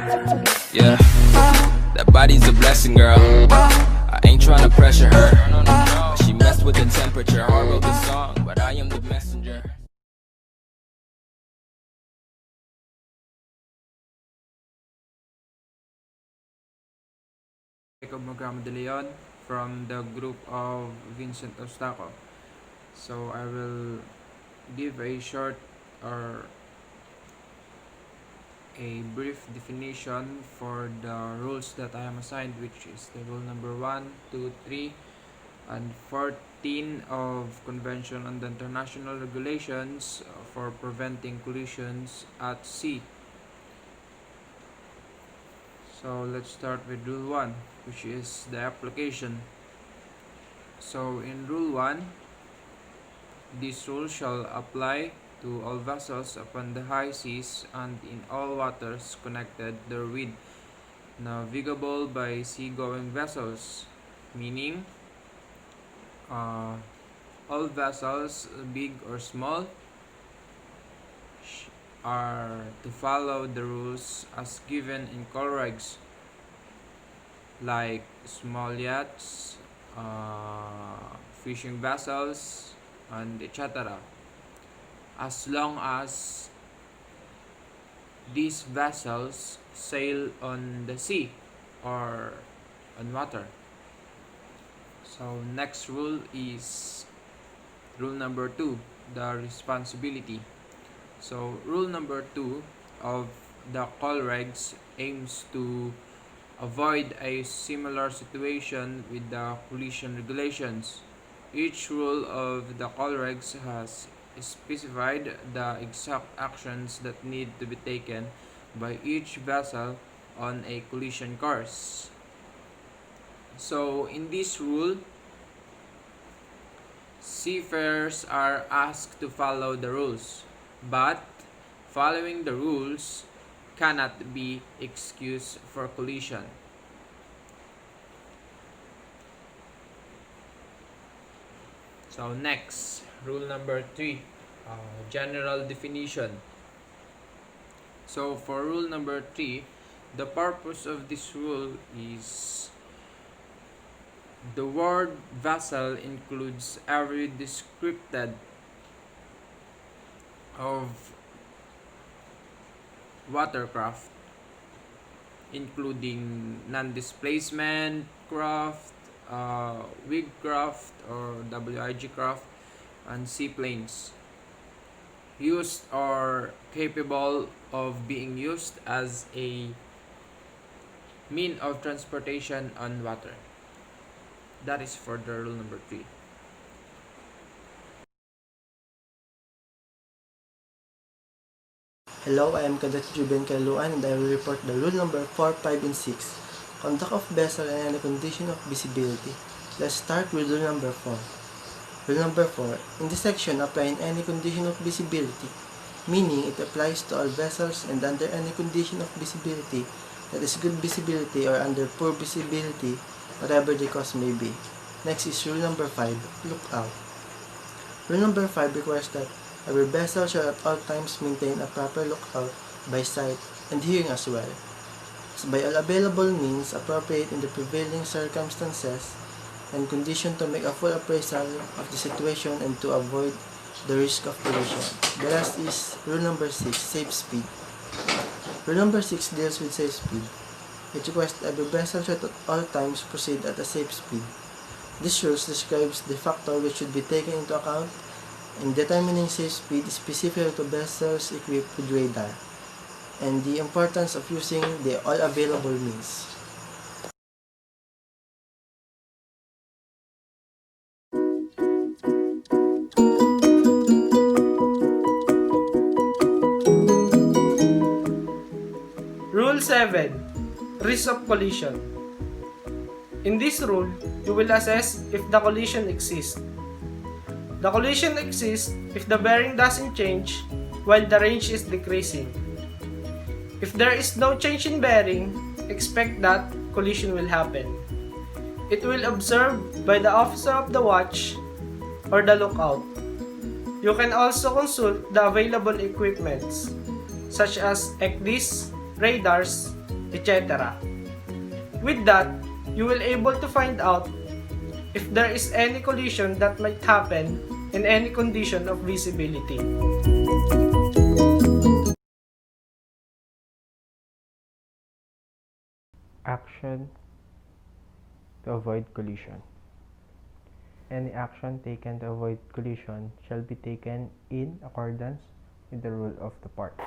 Yeah, that body's a blessing, girl. I ain't trying to pressure her. She messed with the temperature. I wrote the song, but I am the messenger. Jacob Magama de Leon from the group of Vincent Ostaco. So I will give a short or a brief definition for the rules that I am assigned, which is the rule number 1, 2, 3, and 14 of Convention on the International Regulations for Preventing Collisions at Sea. So let's start with rule 1, which is the application. So in rule 1, this rule shall apply to all vessels upon the high seas and in all waters connected therewith, navigable by sea-going vessels, meaning all vessels, big or small, are to follow the rules as given in call regs, like small yachts, fishing vessels, and etc. As long as these vessels sail on the sea or on water. So next rule is rule number 2, the responsibility. So rule number 2 of the call regs aims to avoid a similar situation with the collision regulations. Each rule of the call regs has specified the exact actions that need to be taken by each vessel on a collision course. So in this rule, seafarers are asked to follow the rules, but following the rules cannot be excuse for collision. So next, rule number 3, general definition. So for rule number 3, the purpose of this rule is the word vessel includes every description of watercraft, including non-displacement craft, wig craft or WIG craft, and seaplanes, used or capable of being used as a mean of transportation on water. That is for the rule number 3. Hello, I am Cadet Juben Kailuan and I will report the rule number 4, 5, and 6. Conduct of vessel and any condition of visibility. Let's start with rule number 4. Rule number 4. In this section, apply in any condition of visibility, meaning it applies to all vessels and under any condition of visibility, that is good visibility or under poor visibility, whatever the cause may be. Next is rule number 5, look out. Rule number 5 requires that every vessel shall at all times maintain a proper lookout by sight and hearing as well, as by all available means appropriate in the prevailing circumstances and condition to make a full appraisal of the situation and to avoid the risk of collision. The last is rule number 6, safe speed. Rule number 6 deals with safe speed. It requires that every vessel should at all times proceed at a safe speed. This rule describes the factor which should be taken into account in determining safe speed specific to vessels equipped with radar, and the importance of using the all available means. Rule 7. Risk of collision. In this rule, you will assess if the collision exists. The collision exists if the bearing doesn't change while the range is decreasing. If there is no change in bearing, expect that collision will happen. It will observed by the officer of the watch or the lookout. You can also consult the available equipments such as ECDIS, radars, etc. With that, you will able to find out if there is any collision that might happen in any condition of visibility. Action to avoid collision. Any action taken to avoid collision shall be taken in accordance with the rule of the park.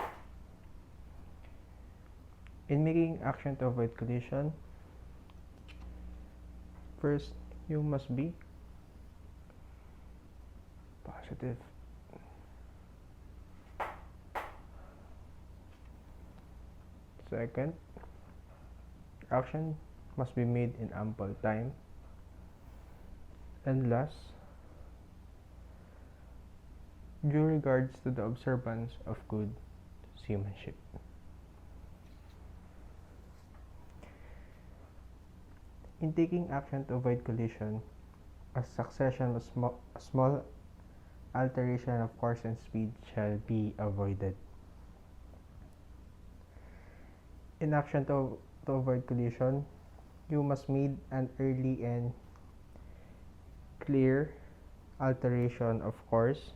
In making action to avoid collision, first you must be positive. Second, action must be made in ample time. And last, due regards to the observance of good seamanship. In taking action to avoid collision, a succession of small alteration of course and speed shall be avoided. In action to avoid collision, you must make an early and clear alteration of course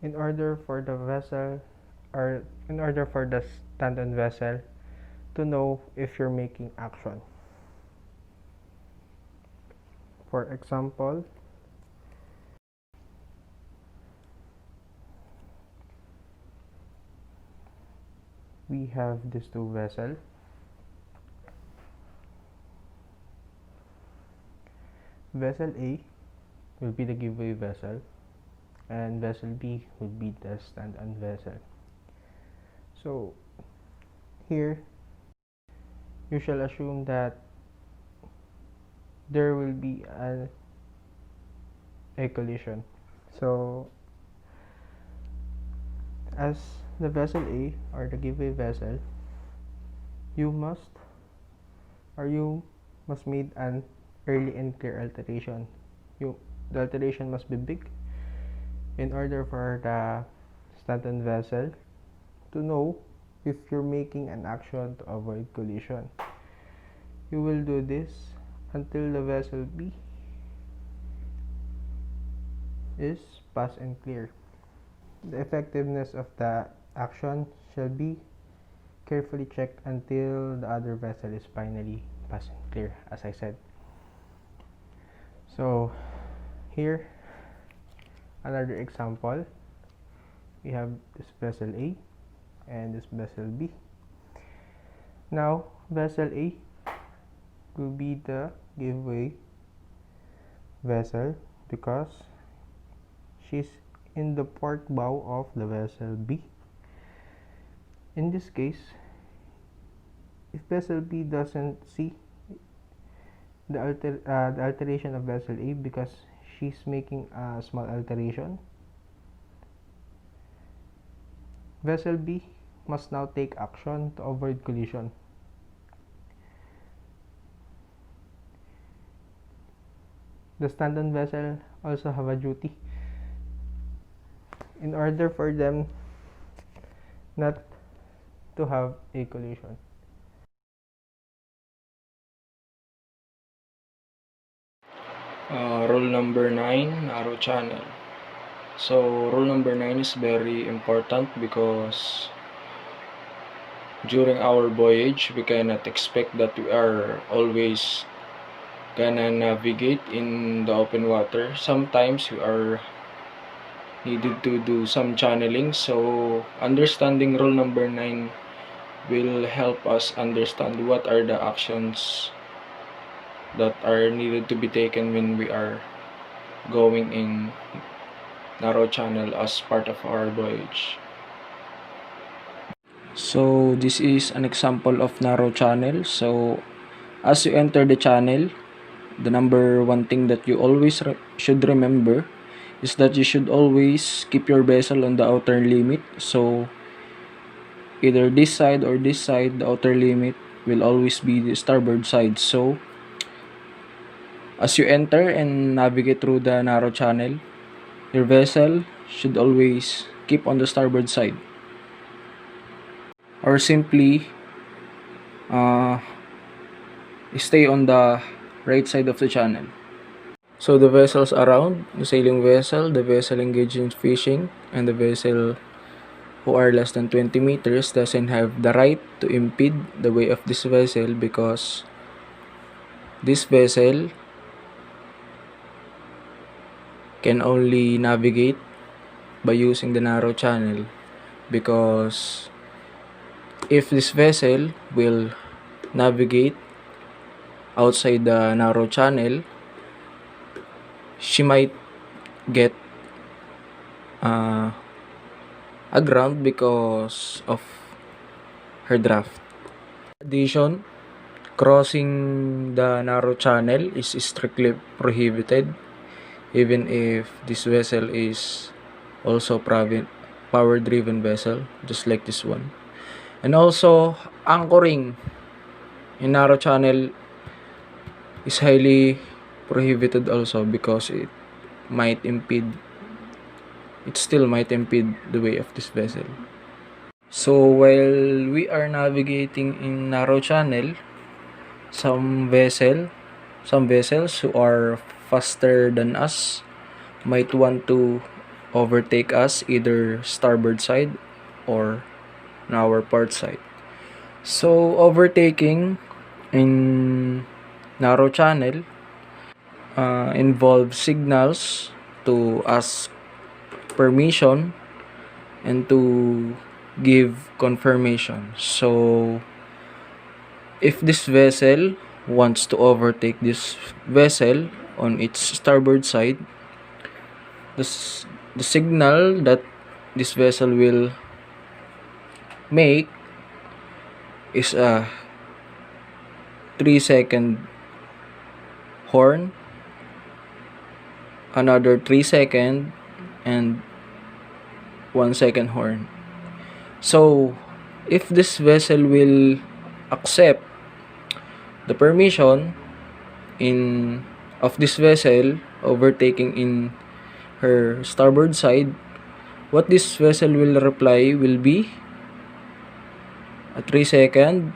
in order for the vessel or in order for the stand-on vessel to know if you're making action. For example, we have these two vessels. Vessel A will be the giveaway vessel and vessel B will be the stand-on vessel. So here you shall assume that there will be a collision. So as the vessel A or the giveaway vessel, you must make an early and clear alteration. The alteration must be big in order for the stand-on vessel to know if you're making an action to avoid collision. You will do this until the vessel B is pass and clear. The effectiveness of the action shall be carefully checked until the other vessel is finally pass and clear, as I said. So here another example, we have this vessel A and this vessel B. Now vessel A will be the giveaway vessel because she's in the port bow of the vessel B. In this case, if vessel B doesn't see the alteration of vessel A because she's making a small alteration, vessel B must now take action to avoid collision. The stand-on vessel also have a duty in order for them not to have a collision. Rule number 9, narrow channel. So rule number 9 is very important because during our voyage we cannot expect that we are always gonna navigate in the open water. Sometimes we are needed to do some channeling, so understanding rule number 9 will help us understand what are the actions that are needed to be taken when we are going in narrow channel as part of our voyage. So this is an example of narrow channel. So as you enter the channel, the number one thing that you always should remember is that you should always keep your vessel on the outer limit. So either this side or this side, the outer limit will always be the starboard side. So as you enter and navigate through the narrow channel, your vessel should always keep on the starboard side. Or simply, uh, stay on the right side of the channel. So the vessels around, the sailing vessel, the vessel engaged in fishing, and the vessel who are less than 20 meters doesn't have the right to impede the way of this vessel, because this vessel can only navigate by using the narrow channel. Because if this vessel will navigate outside the narrow channel, she might get aground because of her draft. In addition, crossing the narrow channel is strictly prohibited, even if this vessel is also power driven vessel, just like this one. And also, anchoring in narrow channel is highly prohibited also, because it still might impede the way of this vessel. So while we are navigating in narrow channel, some vessels who are faster than us might want to overtake us, either starboard side or on our port side. So overtaking in narrow channel involves signals to ask permission and to give confirmation. So if this vessel wants to overtake this vessel on its starboard side, the signal that this vessel will make is a 3-second horn, another 3-second, and 1-second horn. So if this vessel will accept the permission of this vessel overtaking in her starboard side, what this vessel will reply will be a 3-second,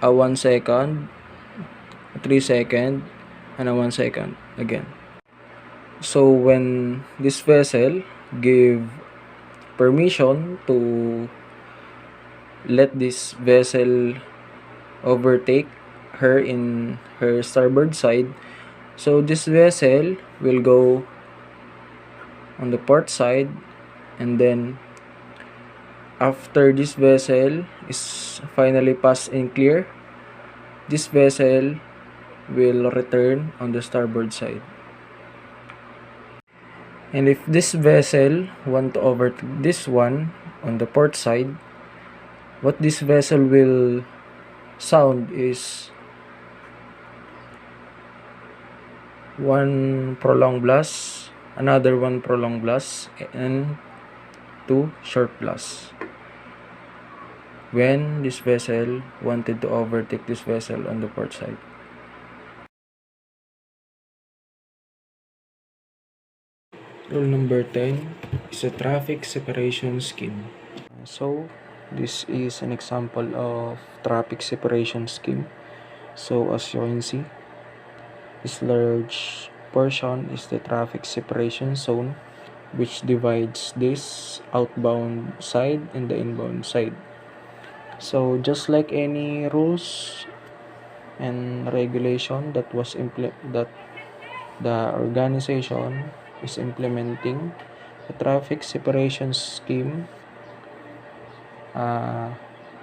a 1-second, a 3-second, and a 1-second again. So when this vessel give permission to let this vessel overtake her in her starboard side, so this vessel will go on the port side, and then after this vessel is finally passed in clear, this vessel will return on the starboard side. And if this vessel want to overtake this one on the port side, what this vessel will sound is one prolonged blast, another one prolonged blast, and two short blasts when this vessel wanted to overtake this vessel on the port side. Rule number 10 is a traffic separation scheme. So this is an example of traffic separation scheme. So as you can see, this large portion is the traffic separation zone, which divides this outbound side and the inbound side. So just like any rules and regulation that the organization is implementing, the traffic separation scheme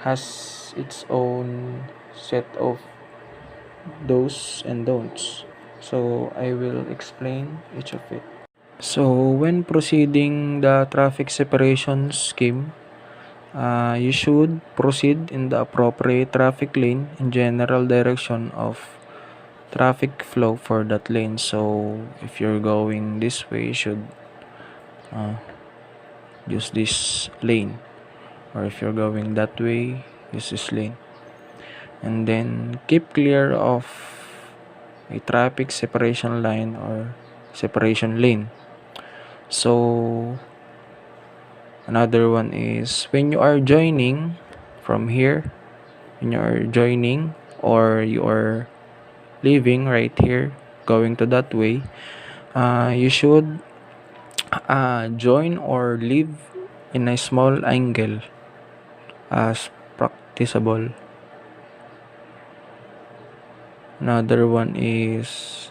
has its own set of do's and don'ts. So I will explain each of it. So when proceeding the traffic separation scheme, you should proceed in the appropriate traffic lane in general direction of traffic flow for that lane. So if you're going this way, you should use this lane, or if you're going that way, use this lane. And then keep clear of a traffic separation line or separation lane. So another one is when you are joining from here, when you are joining or you are leaving right here, going to that way, you should join or leave in a small angle as practicable. Another one is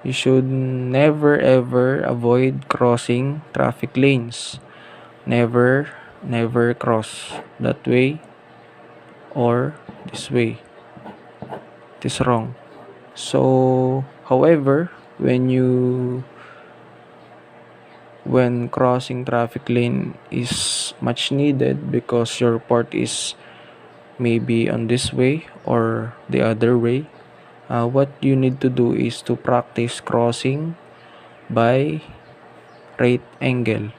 you should never ever avoid crossing traffic lanes. Never cross that way or this way. It is wrong. So, however, when crossing traffic lane is much needed because your port is maybe on this way or the other way, what you need to do is to practice crossing by right angle.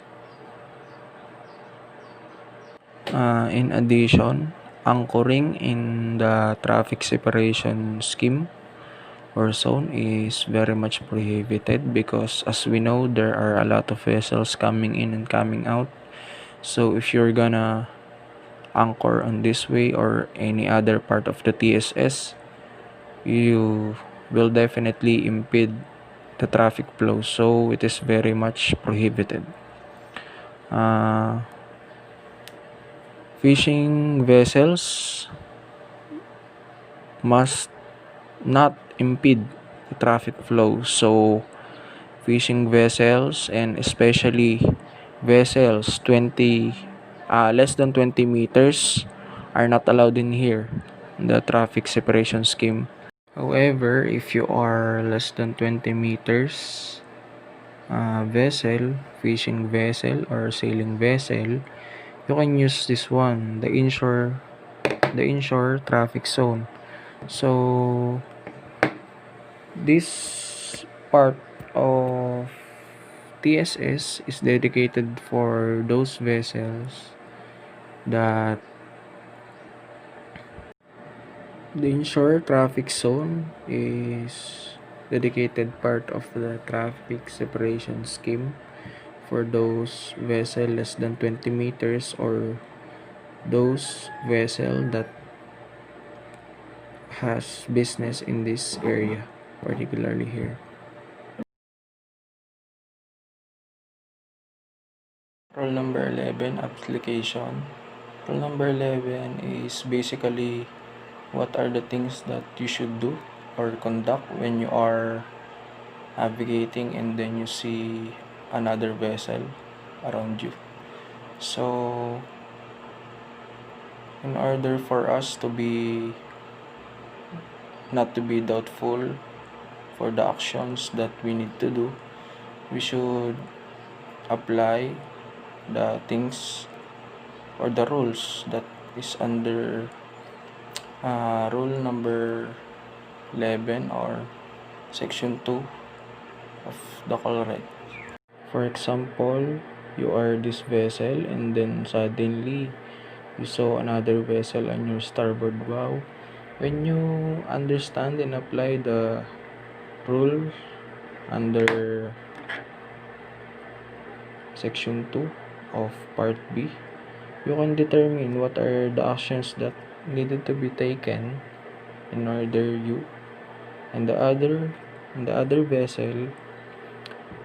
In addition, anchoring in the traffic separation scheme or zone is very much prohibited because, as we know, there are a lot of vessels coming in and coming out. So if you're gonna anchor on this way or any other part of the TSS, you will definitely impede the traffic flow, so it is very much prohibited. Fishing vessels must not impede the traffic flow, so fishing vessels and especially vessels less than 20 meters are not allowed in here, the traffic separation scheme. However, if you are less than 20 meters fishing vessel or sailing vessel, you can use this one, the inshore traffic zone. So this part of TSS is dedicated for those vessels that the inshore traffic zone is dedicated part of the traffic separation scheme for those vessel less than 20 meters or those vessel that has business in this area, particularly here. Rule number 11, application. Rule number 11 is basically what are the things that you should do or conduct when you are navigating and then you see another vessel around you. So, in order for us to be not to be doubtful for the actions that we need to do, we should apply the things or the rules that is under rule number 11 or section 2 of the call right. For example, you are this vessel and then suddenly you saw another vessel on your starboard bow. When you understand and apply the rule under section 2 of part B, you can determine what are the actions that needed to be taken in order you and the other vessel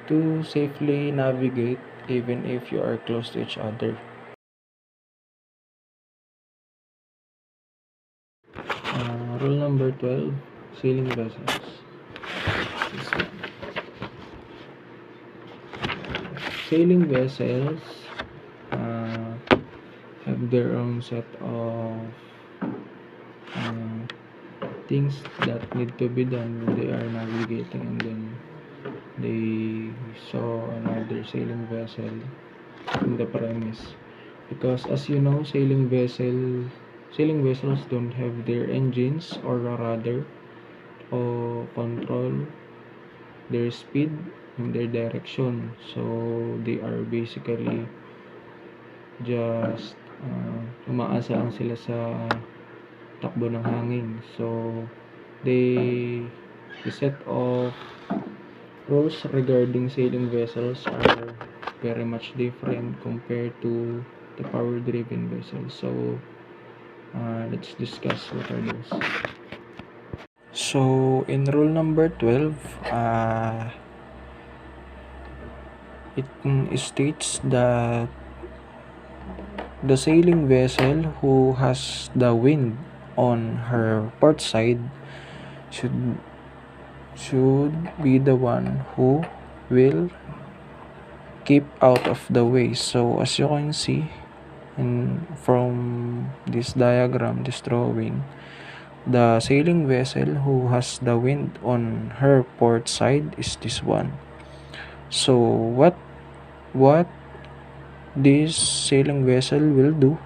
to safely navigate even if you are close to each other. Rule number 12, sailing vessels. Sailing vessels have their own set of things that need to be done when they are navigating and then they saw another sailing vessel in the premise, because as you know, sailing vessels don't have their engines or a rudder or control their speed and their direction, so they are basically just umaasa lang sila sa takbo ng hangin. So the set of rules regarding sailing vessels are very much different compared to the power driven vessels. So let's discuss what are those. So in rule number 12, it states that the sailing vessel who has the wind on her port side should be the one who will keep out of the way. So as you can see from this diagram, this drawing, the sailing vessel who has the wind on her port side is this one. So what this sailing vessel will do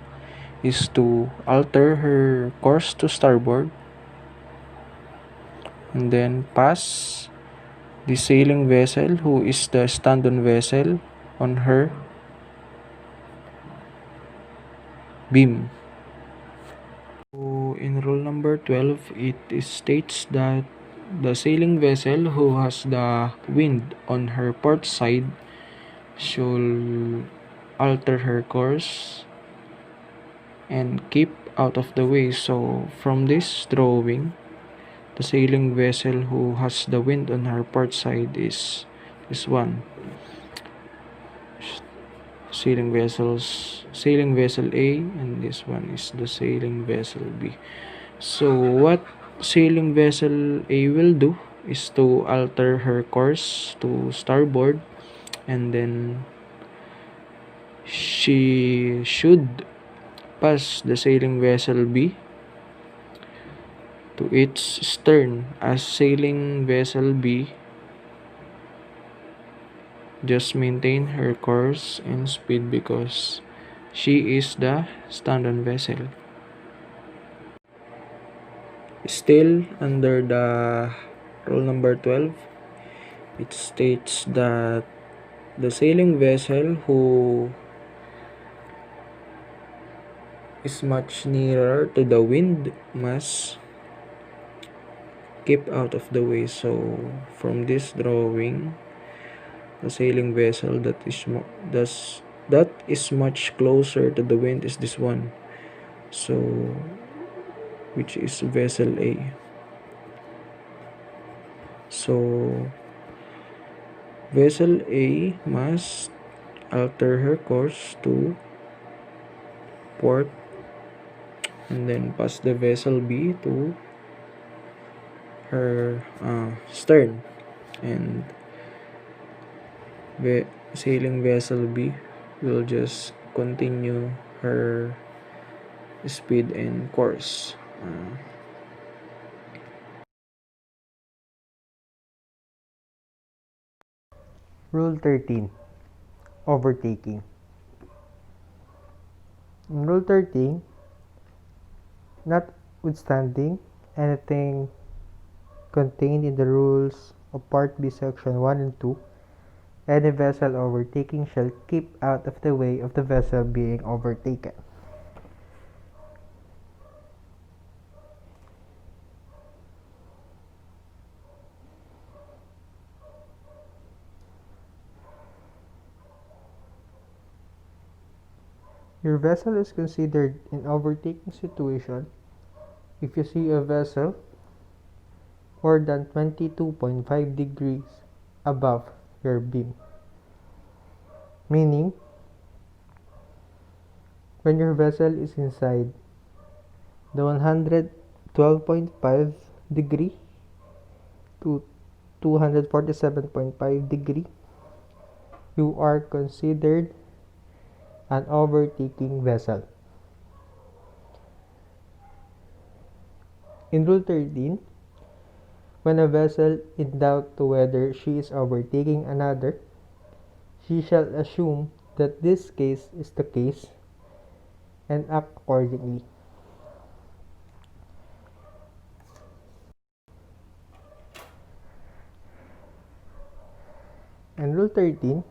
is to alter her course to starboard and then pass the sailing vessel who is the stand-on vessel on her beam. So in rule number 12, it states that the sailing vessel who has the wind on her port side should alter her course and keep out of the way. So from this drawing, the sailing vessel who has the wind on her port side is this one. Sailing vessel A, and this one is the sailing vessel B. So what sailing vessel A will do is to alter her course to starboard, and then she should pass the sailing vessel B to its stern, as sailing vessel B just maintain her course and speed because she is the stand-on vessel. Still under the rule number 12, it states that the sailing vessel who is much nearer to the wind must keep out of the way. So from this drawing, the sailing vessel that is much closer to the wind is this one, so which is vessel A. So vessel A must alter her course to port and then pass the vessel B to her stern, and sailing vessel B will just continue her speed and course. Rule 13. Overtaking. In Rule 13, notwithstanding anything contained in the rules of Part B, Section 1 and 2, any vessel overtaking shall keep out of the way of the vessel being overtaken. Your vessel is considered in overtaking situation if you see a vessel more than 22.5 degrees above your beam. Meaning, when your vessel is inside the 112.5 degree to 247.5 degree, you are considered an overtaking vessel. In Rule 13, when a vessel in doubt to whether she is overtaking another, she shall assume that this case is the case and act accordingly. And Rule 13,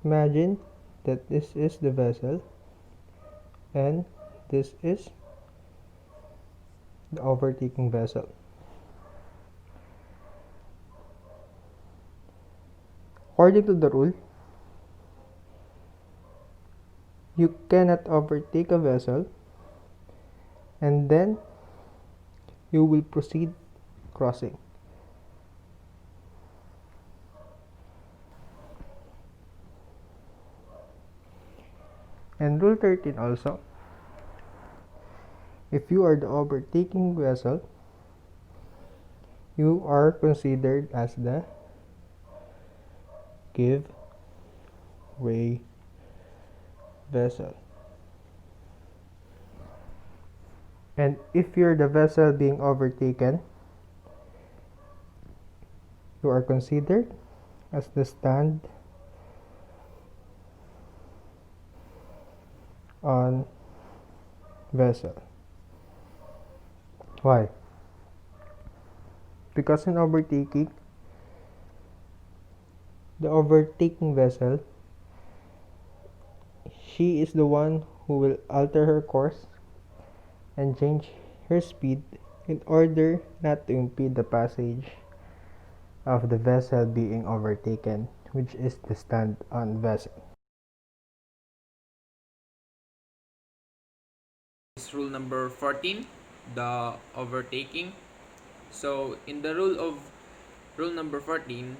imagine that this is the vessel and this is the overtaking vessel. According to the rule, You cannot overtake a vessel and then you will proceed crossing. And rule 13 also, if you are the overtaking vessel, you are considered as the give way vessel. And if you're the vessel being overtaken, you are considered as the stand on vessel. Why? Because in overtaking, the overtaking vessel, she is the one who will alter her course and change her speed in order not to impede the passage of the vessel being overtaken, which is the stand on vessel. Is rule number 14, the overtaking. So in the rule number 14,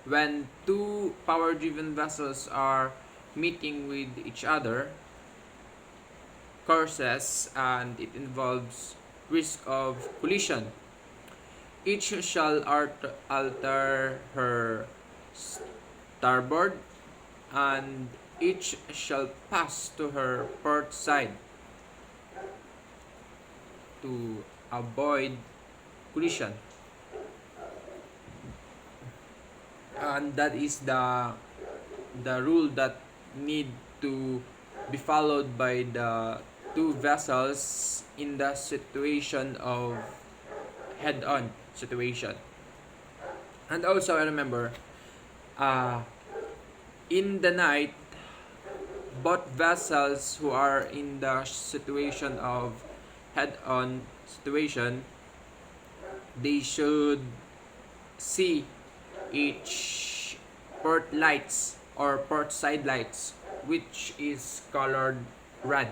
when two power driven vessels are meeting with each other courses and it involves risk of collision, each shall alter her starboard and each shall pass to her port side to avoid collision. And that is the rule that need to be followed by the two vessels in the situation of head-on situation. And also I remember in the night, both vessels who are in the situation of head-on situation, they should see each port lights or port side lights, which is colored red.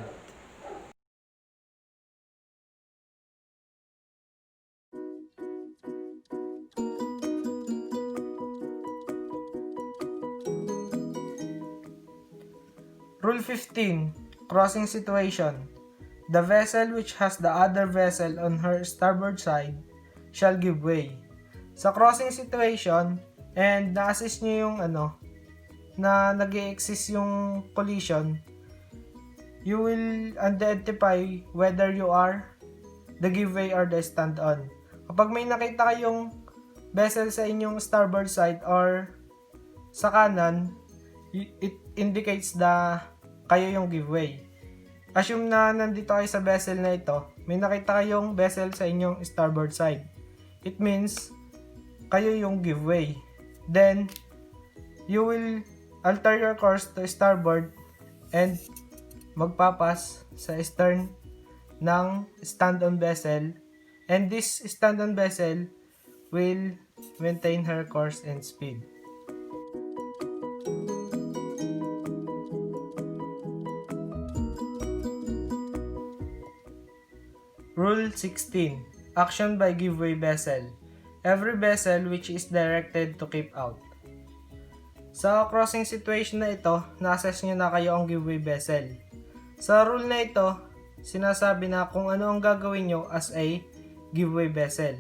Rule 15. Crossing situation. The vessel which has the other vessel on her starboard side shall give way. Sa crossing situation, and na-assist nyo yung na nag-exist yung collision, you will identify whether you are the giveaway or the stand-on. Kapag may nakita kayong vessel sa inyong starboard side or sa kanan, it indicates na kayo yung giveaway. Assume na nandito kayo sa vessel na ito, may nakita kayong vessel sa inyong starboard side. It means kayo yung giveaway. Then, you will alter your course to starboard and magpapas sa stern ng stand-on vessel, and this stand-on vessel will maintain her course and speed. Rule 16. Action by giveaway vessel. Every vessel which is directed to keep out. Sa crossing situation na ito, na-assess nyo na kayo ang giveaway vessel. Sa rule na ito, sinasabi na kung ano ang gagawin nyo as a giveaway vessel.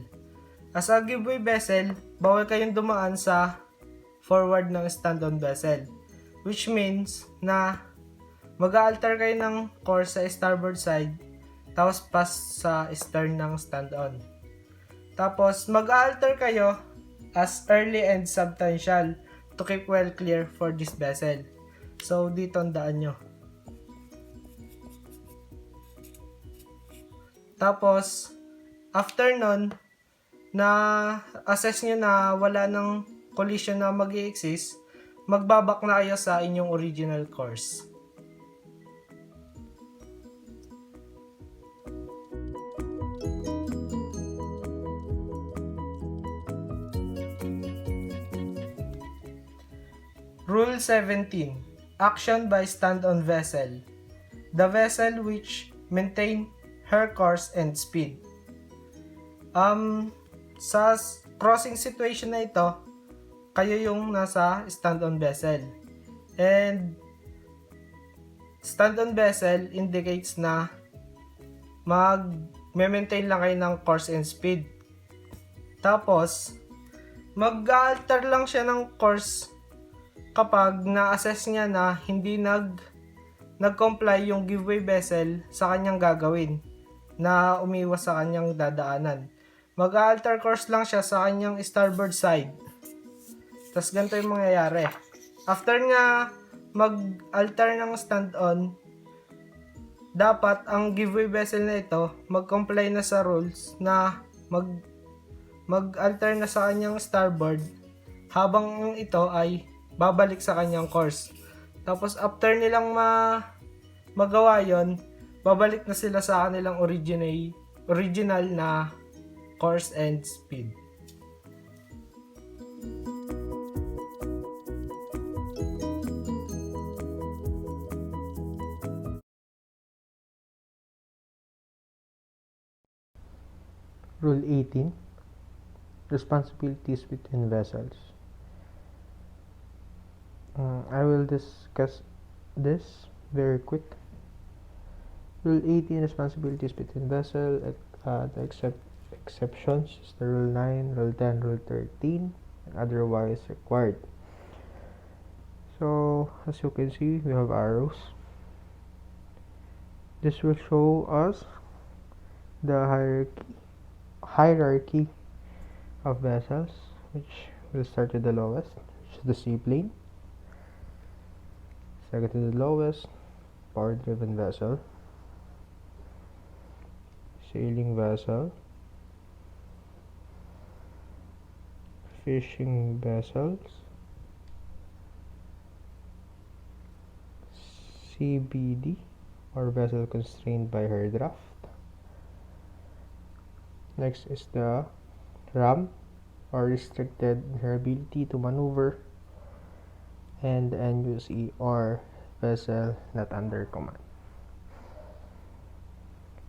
As a giveaway vessel, bawal kayong dumaan sa forward ng stand-on vessel. Which means na mag-a-alter kayo ng course sa starboard side, tapos pass sa stern ng stand-on. Tapos mag-a-alter kayo as early and substantial to keep well clear for this vessel. So dito ang daan nyo. Tapos after nun, na assess nyo na wala ng collision na mag-i-exist, magbabak na kayo sa inyong original course. Rule 17. Action by stand-on vessel. The vessel which maintain her course and speed. Sa crossing situation na ito, kayo yung nasa stand-on vessel. And stand-on vessel indicates na mag-maintain lang kayo ng course and speed. Tapos, mag-alter lang siya ng course kapag na-assess niya na hindi nag-comply yung giveaway vessel sa kanyang gagawin na umiwas sa kanyang dadaanan. Mag-alter course lang siya sa kanyang starboard side. Tapos ganito yung mangyayari. After nga mag-alter ng stand-on, dapat ang giveaway vessel na ito mag-comply na sa rules na mag-alter na sa kanyang starboard habang ito ay babalik sa kanyang course. Tapos after nilang magawa yon, babalik na sila sa kanilang original na course and speed. Rule 18. Responsibilities between vessels. I will discuss this very quick. Rule 18. Responsibilities between vessels. The exceptions is the Rule 9, Rule 10, Rule 13, and otherwise required. So, as you can see, we have arrows. This will show us the hierarchy of vessels, which will start with the lowest, which is the seaplane. Second to the lowest, power-driven vessel, sailing vessel, fishing vessels, CBD or vessel constrained by her draft. Next is the ram or restricted in her ability to maneuver, and the NUC or vessel not under command.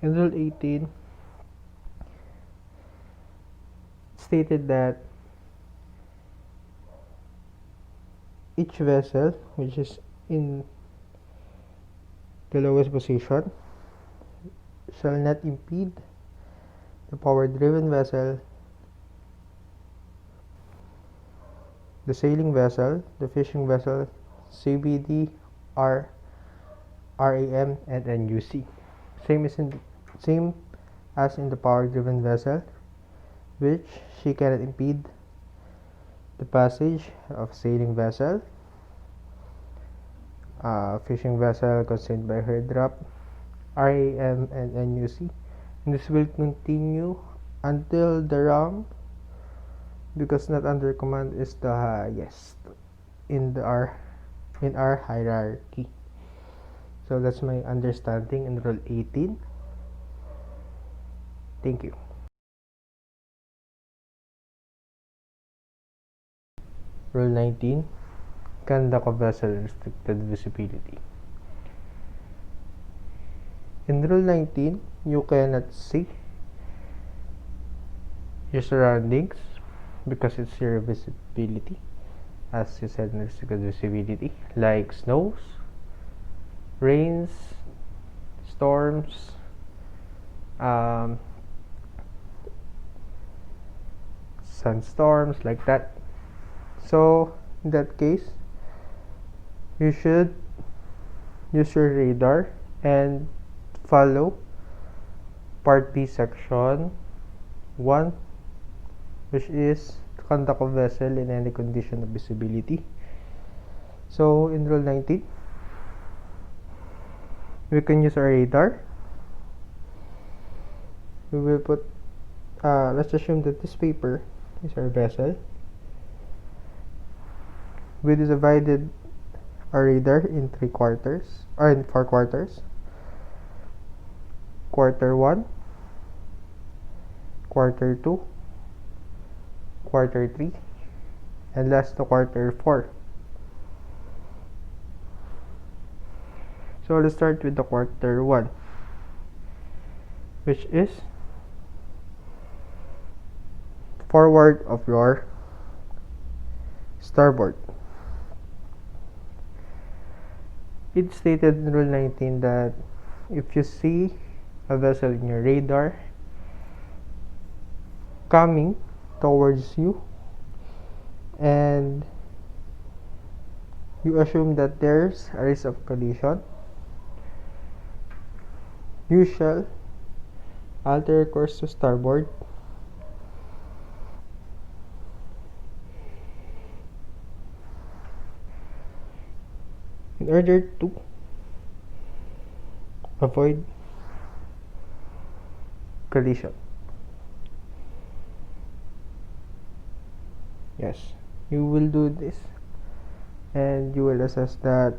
In Rule 18, stated that each vessel which is in the lowest position shall not impede the power-driven vessel, the sailing vessel, the fishing vessel, CBD, RAM, and NUC. Same as in the power-driven vessel, which she cannot impede the passage of sailing vessel, fishing vessel constrained by her drop, RAM, and NUC. And this will continue until the ram, because not under command is the highest in our hierarchy. So that's my understanding in Rule 18. Thank you. Rule 19. Conduct of vessel restricted visibility. In Rule 19, you cannot see your surroundings because it's your visibility, as you said, restricted visibility, like snows, rains, storms, sunstorms, like that. So in that case, you should use your radar and follow Part B, Section 1, which is conduct of vessel in any condition of visibility. So in Rule 19, we can use our radar. We will put, let's assume that this paper is our vessel. We divided our radar in 3 quarters, or in 4 quarters. Quarter 1, quarter 2, quarter 3, and last to quarter 4. So let's start with the quarter 1, which is forward of your starboard. It's stated in Rule 19 that if you see a vessel in your radar coming towards you and you assume that there's a risk of collision, you shall alter course to starboard in order to avoid collision. Yes, you will do this and you will assess that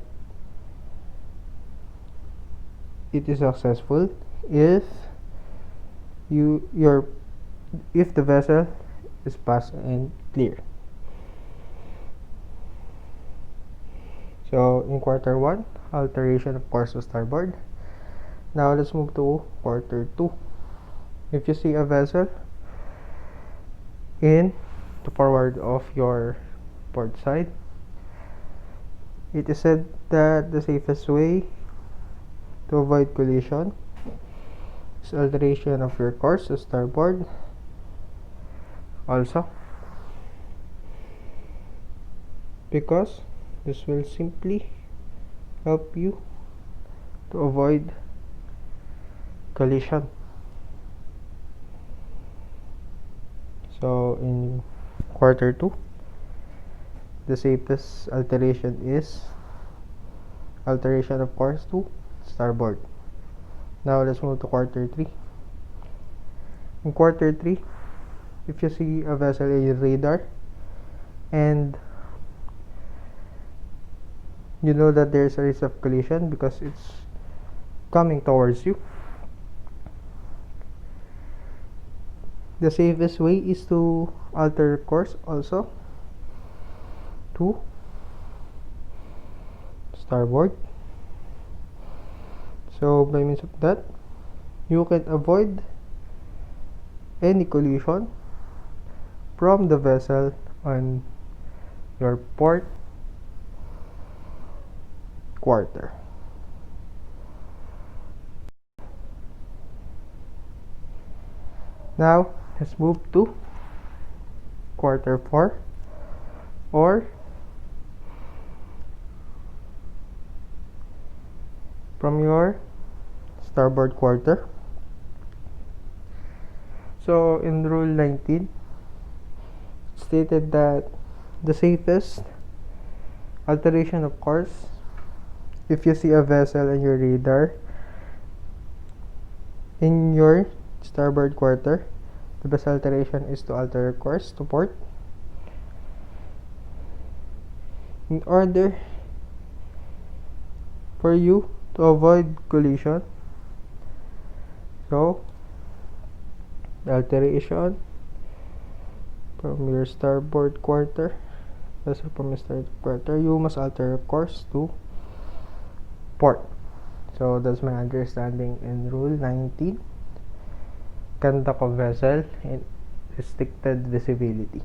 it is successful if if the vessel is passed and clear. So in quarter 1, alteration of course to starboard. Now let's move to quarter 2. If you see a vessel in the forward of your port side, it is said that the safest way to avoid collision is alteration of your course to starboard also, because this will simply help you to avoid collision. So in quarter 2, the safest alteration is alteration of course to starboard. Now let's move to quarter 3. In quarter 3, if you see a vessel in your radar and you know that there's a risk of collision because it's coming towards you, the safest way is to alter course also to starboard. So by means of that, you can avoid any collision from the vessel on your port quarter. Now let's move to quarter 4, or from your starboard quarter. So in Rule 19, it stated that the safest alteration of course, if you see a vessel in your radar in your starboard quarter, the best alteration is to alter course to port in order for you to avoid collision. So the alteration from your starboard quarter, you must alter recourse to port. So that's my understanding in Rule 19, conduct of vessel in restricted visibility.